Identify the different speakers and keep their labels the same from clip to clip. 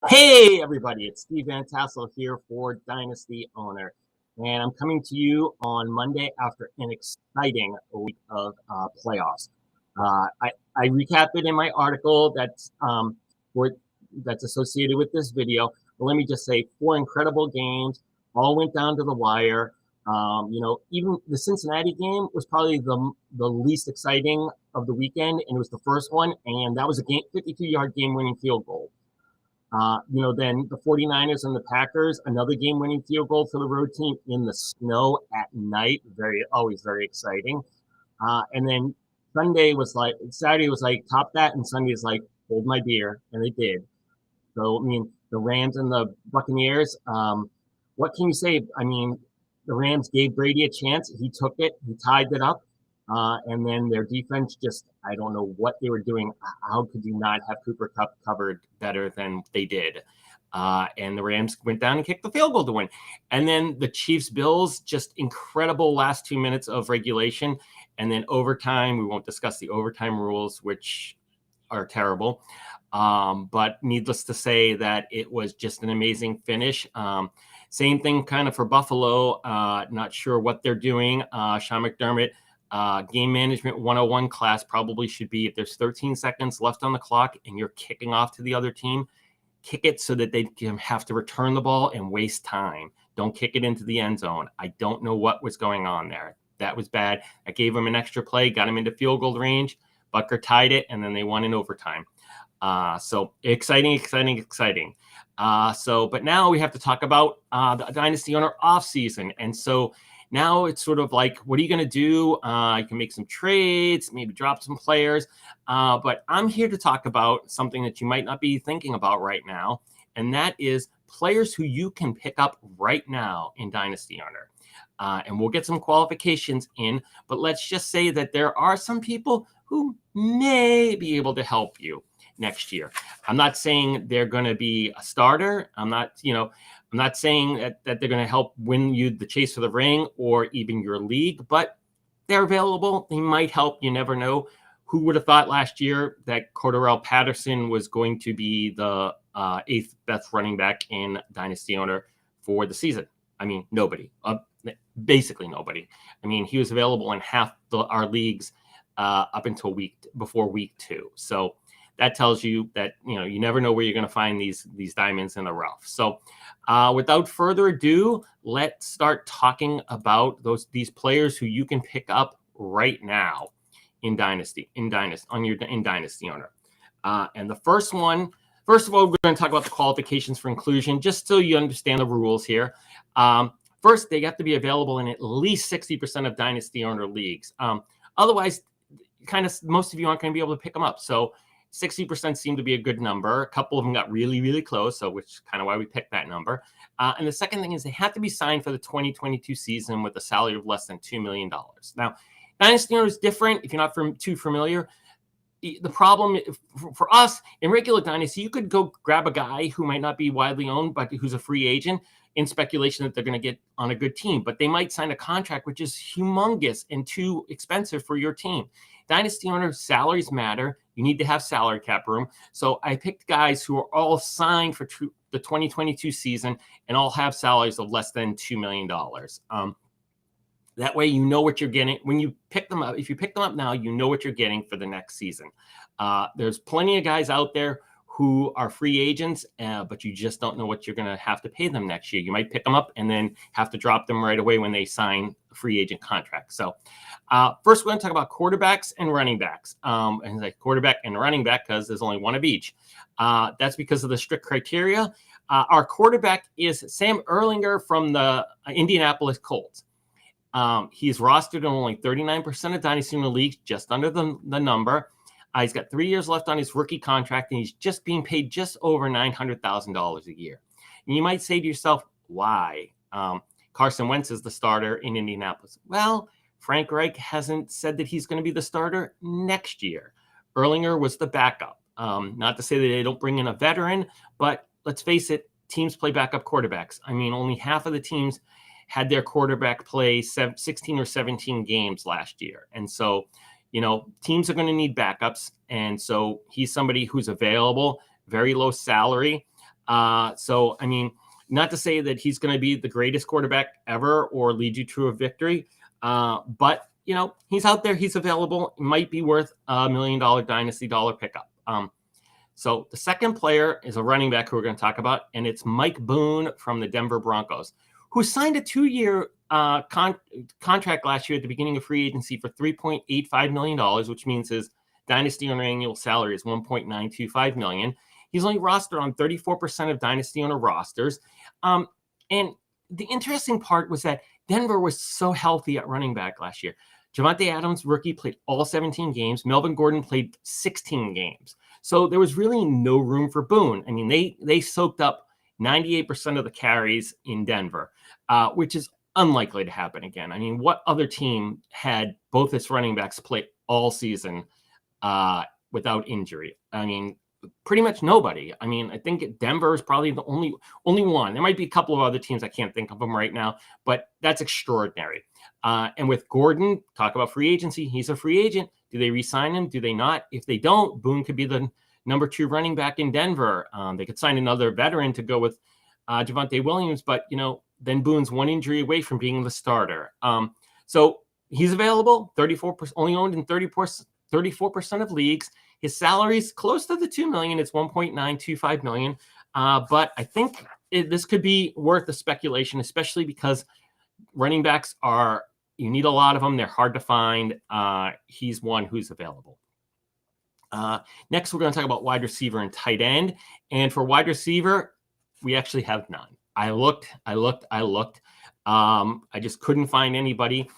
Speaker 1: Hey everybody, it's Steve Van Tassel here for Dynasty Owner, and I'm coming to you on Monday after an exciting week of playoffs. I recap it in my article that's associated with this video. But let me just say, four incredible games, all went down to the wire. Even the Cincinnati game was probably the least exciting of the weekend, and it was the first one, and that was a 52-yard game-winning field goal. Then the 49ers and the Packers, another game-winning field goal for the road team in the snow at night. Always very exciting. And then Saturday was like, top that, and Sunday is like, hold my beer, and they did. So, the Rams and the Buccaneers, what can you say? The Rams gave Brady a chance. He took it. He tied it up. And then their defense I don't know what they were doing. How could you not have Cooper Kupp covered better than they did? And the Rams went down and kicked the field goal to win. And then the Chiefs-Bills, just incredible last 2 minutes of regulation. And then overtime, we won't discuss the overtime rules, which are terrible. But needless to say that it was just an amazing finish. Same thing kind of for Buffalo. Not sure what they're doing. Sean McDermott, game management 101 class probably should be, if there's 13 seconds left on the clock and you're kicking off to the other team, kick it so that they can have to return the ball and waste time. Don't kick it into the end zone. I don't know what was going on there. That was bad. I gave them an extra play, got them into field goal range. Butker tied it, and then they won in overtime. So exciting. But now we have to talk about the Dynasty Owner offseason. And so now it's sort of like, what are you going to do? You can make some trades, maybe drop some players. But I'm here to talk about something that you might not be thinking about right now, and that is players who you can pick up right now in Dynasty Owner. And we'll get some qualifications in, but let's just say that there are some people who may be able to help you next year. I'm not saying they're going to be a starter. I'm not saying that they're going to help win you the chase for the ring or even your league, but they're available. They might help. You never know. Who would have thought last year that Corduro Patterson was going to be the eighth best running back in Dynasty Owner for the season? Nobody. Basically nobody. He was available in half our leagues up until before week 2. So that tells you that, you never know where you're going to find these diamonds in the rough. So without further ado, let's start talking about these players who you can pick up right now in Dynasty Owner. And the first one, first of all, we're going to talk about the qualifications for inclusion, just so you understand the rules here. First, they have to be available in at least 60% of Dynasty Owner leagues. Otherwise, most of you aren't going to be able to pick them up. So 60% seemed to be a good number. A couple of them got really, really close, so which is kind of why we picked that number. And the second thing is they have to be signed for the 2022 season with a salary of less than $2 million. Now, Dynasty Owner is different if you're not too familiar. The problem for us in regular Dynasty, you could go grab a guy who might not be widely owned, but who's a free agent in speculation that they're going to get on a good team. But they might sign a contract which is humongous and too expensive for your team. Dynasty Owner salaries matter. You need to have salary cap room. So I picked guys who are all signed for the 2022 season and all have salaries of less than $2 million. That way, you know what you're getting when you pick them up. If you pick them up now, you know what you're getting for the next season. There's plenty of guys out there who are free agents, but you just don't know what you're going to have to pay them next year. You might pick them up and then have to drop them right away when they sign a free agent contract. So first, we're going to talk about quarterbacks and running backs. And like quarterback and running back, because there's only one of each. That's because of the strict criteria. Our quarterback is Sam Ehrlinger from the Indianapolis Colts. He's rostered in only 39% of Dynasty Owner leagues, just under the number. He's got 3 years left on his rookie contract, and he's just being paid just over $900,000 a year. And you might say to yourself, why? Carson Wentz is the starter in Indianapolis. Well, Frank Reich hasn't said that he's going to be the starter next year. Ehrlinger was the backup. Not to say that they don't bring in a veteran, but let's face it, teams play backup quarterbacks. Only half of the teams had their quarterback play 16 or 17 games last year. And so, teams are going to need backups. And so he's somebody who's available, very low salary. So, I mean, not to say that he's going to be the greatest quarterback ever or lead you to a victory, but, he's out there. He's available. It might be worth $1 million dynasty dollar pickup. So the second player is a running back who we're going to talk about, and it's Mike Boone from the Denver Broncos, who signed a 2-year contract last year at the beginning of free agency for $3.85 million, which means his dynasty owner annual salary is $1.925 million. He's only rostered on 34% of dynasty owner rosters. And the interesting part was that Denver was so healthy at running back last year. Javonte Adams, rookie, played all 17 games. Melvin Gordon played 16 games. So there was really no room for Boone. I mean, they soaked up 98% of the carries in Denver, which is unlikely to happen again. I mean, what other team had both its running backs play all season without injury? I mean, pretty much nobody. I mean, I think Denver is probably the only one. There might be a couple of other teams. I can't think of them right now, but that's extraordinary. And with Gordon, talk about free agency. He's a free agent. Do they re-sign him? Do they not? If they don't, Boone could be the number 2 running back in Denver. They could sign another veteran to go with Javonte Williams, but then Boone's one injury away from being the starter. So he's available. 34%, only owned in 34% of leagues. His salary is close to the $2 million. It's $1.925 million. But I think this could be worth the speculation, especially because running backs you need a lot of them. They're hard to find. He's one who's available. Next, we're going to talk about wide receiver and tight end. And for wide receiver, we actually have none. I looked. I just couldn't find anybody.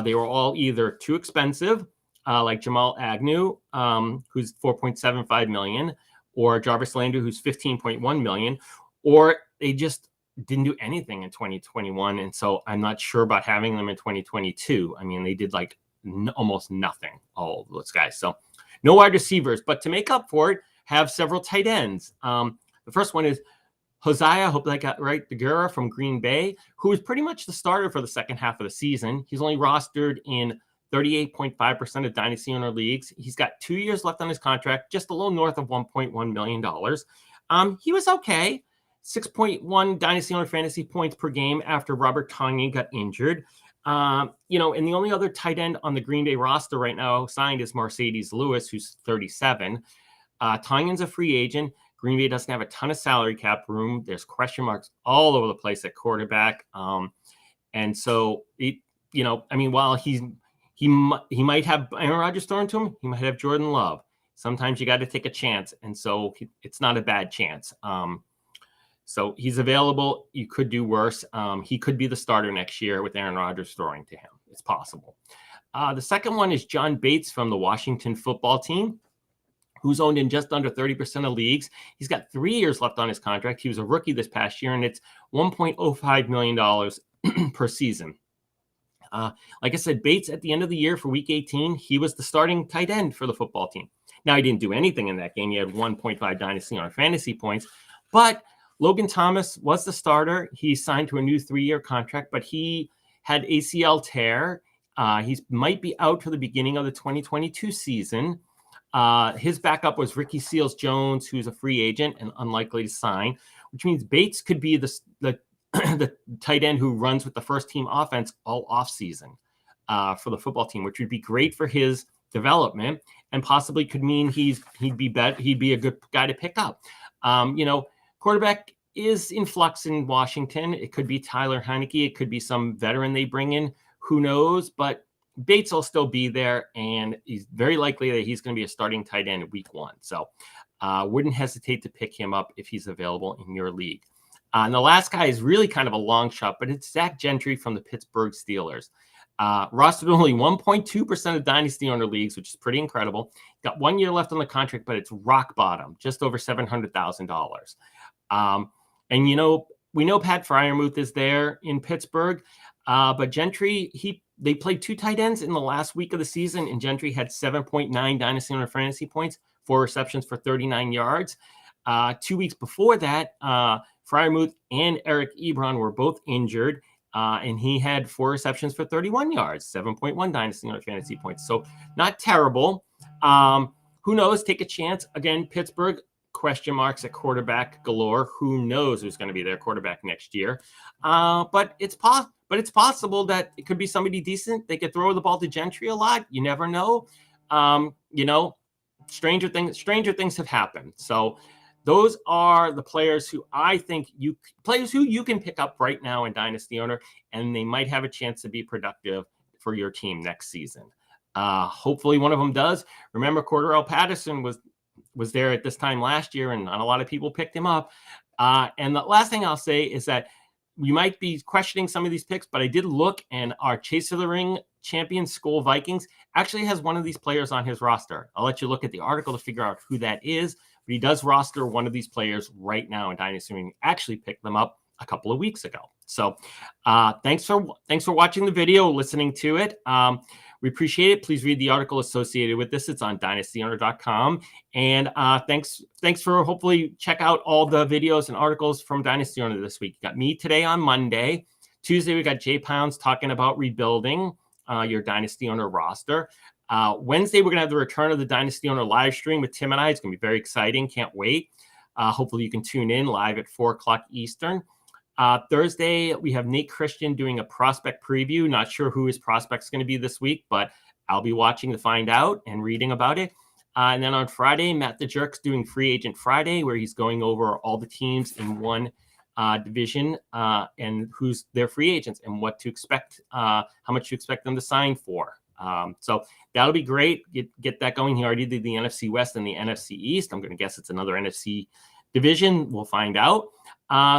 Speaker 1: They were all either too expensive, like Jamal Agnew, who's $4.75 million, or Jarvis Landry, who's $15.1 million, or they just didn't do anything in 2021. And so I'm not sure about having them in 2022. I mean, they did like almost nothing, all of those guys. So no wide receivers, but to make up for it, have several tight ends. The first one is Hosea, hope I got right, Deguara from Green Bay, who is pretty much the starter for the second half of the season. He's only rostered in 38.5% of dynasty owner leagues. He's got 2 years left on his contract, just a little north of $1.1 million. He was okay. 6.1 dynasty owner fantasy points per game after Robert Tonyan got injured. And the only other tight end on the Green Bay roster right now signed is Mercedes Lewis, who's 37. Tonyan's a free agent. Green Bay doesn't have a ton of salary cap room. There's question marks all over the place at quarterback. And so, while he might have Aaron Rodgers thrown to him, he might have Jordan Love. Sometimes you got to take a chance. And so it's not a bad chance. So he's available. You could do worse. He could be the starter next year with Aaron Rodgers throwing to him. It's possible. The second one is John Bates from the Washington football team, who's owned in just under 30% of leagues. He's got 3 years left on his contract. He was a rookie this past year, and it's $1.05 million per season. Like I said, Bates at the end of the year for week 18, he was the starting tight end for the football team. Now, he didn't do anything in that game. He had 1.5 dynasty on fantasy points, but Logan Thomas was the starter. He signed to a new 3-year contract, but he had ACL tear. He might be out for the beginning of the 2022 season. His backup was Ricky Seals-Jones, who's a free agent and unlikely to sign, which means Bates could be the the tight end who runs with the first team offense all offseason for the football team, which would be great for his development and possibly could mean he'd be a good guy to pick up. Quarterback is in flux in Washington. It could be Tyler Heineke. It could be some veteran they bring in. Who knows? But Bates will still be there, and he's very likely that he's going to be a starting tight end week 1. So wouldn't hesitate to pick him up if he's available in your league. And the last guy is really kind of a long shot, but it's Zach Gentry from the Pittsburgh Steelers. Rostered only 1.2% of dynasty owner leagues, which is pretty incredible. Got 1 year left on the contract, but it's rock bottom, just over $700,000. And we know Pat Freiermuth is there in Pittsburgh, but Gentry, they played 2 tight ends in the last week of the season, and Gentry had 7.9 dynasty owner fantasy points, 4 receptions for 39 yards. 2 weeks before that, Freiermuth and Eric Ebron were both injured, and he had 4 receptions for 31 yards, 7.1 dynasty owner fantasy points. So not terrible. Who knows? Take a chance. Again, Pittsburgh, question marks at quarterback galore. Who knows who's going to be their quarterback next year? But it's possible that it could be somebody decent. They could throw the ball to Gentry a lot. You never know. Stranger things have happened. So those are the players who I think you can pick up right now in Dynasty Owner, and they might have a chance to be productive for your team next season. Hopefully one of them does. Remember, Corduro Patterson was there at this time last year, and not a lot of people picked him up. And the last thing I'll say is that you might be questioning some of these picks, but I did look, and our Chase of the Ring champion Skull Vikings actually has one of these players on his roster. I'll let you look at the article to figure out who that is, but he does roster one of these players right now in Dynasty Ring. Actually picked them up a couple of weeks ago. So thanks for watching the video, listening to it. We appreciate it. Please read the article associated with this. It's on dynastyowner.com. And thanks for hopefully check out all the videos and articles from Dynasty Owner this week. You got me today on Monday. Tuesday, we got Jay Pounds talking about rebuilding your Dynasty Owner roster. Wednesday, we're going to have the return of the Dynasty Owner live stream with Tim and I. It's going to be very exciting. Can't wait. Hopefully you can tune in live at 4 o'clock Eastern. Thursday, we have Nate Christian doing a prospect preview. Not sure who his prospect's going to be this week, but I'll be watching to find out and reading about it. And then on Friday, Matt the Jerk's doing Free Agent Friday, where he's going over all the teams in one division and who's their free agents and what to expect, how much you expect them to sign for. So that'll be great. Get that going. He already did the NFC West and the NFC East. I'm going to guess it's another NFC division. We'll find out.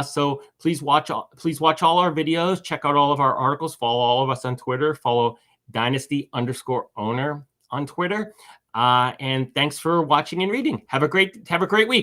Speaker 1: So please watch all our videos. Check out all of our articles. Follow all of us on Twitter. Follow Dynasty_owner on Twitter. And thanks for watching and reading. Have a great week.